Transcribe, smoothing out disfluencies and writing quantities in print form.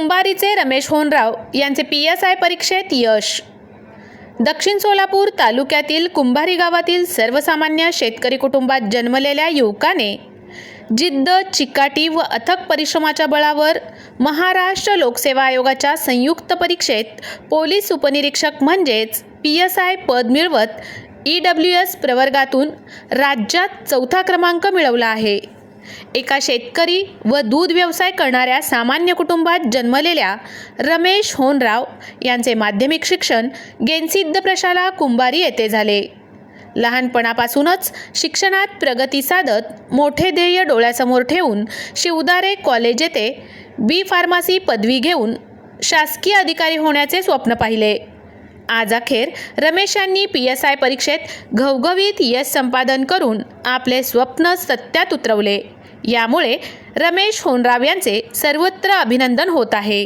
कुंभारीचे रमेश होनराव यांचे PSI परीक्षेत यश। दक्षिण सोलापूर तालुक्यातील कुंभारी गावातील सर्वसामान्य शेतकरी कुटुंबात जन्मलेल्या युवकाने जिद्द, चिकाटी व अथक परिश्रमाच्या बळावर महाराष्ट्र लोकसेवा आयोगाच्या संयुक्त परीक्षेत पोलीस उपनिरीक्षक म्हणजेच PSI पद मिळवत EWS प्रवर्गातून राज्यात चौथा क्रमांक मिळवला आहे। एका शेतकरी व दूध व्यवसाय करणाऱ्या सामान्य कुटुंबात जन्मलेल्या रमेश होनराव यांचे माध्यमिक शिक्षण गेनसिद्ध प्रशाला कुंभारी येथे झाले। लहानपणापासूनच शिक्षणात प्रगती साधत मोठे ध्येय डोळ्यासमोर ठेवून शिवदारे कॉलेज येथे B फार्मसी पदवी घेऊन शासकीय अधिकारी होण्याचे स्वप्न पाहिले। आज अखेर रमेश यांनी PSI परीक्षेत घवघवीत यश संपादन करून आपले स्वप्न सत्यात उतरवले। यामुळे रमेश होनराव यांचे सर्वत्र अभिनंदन होत आहे।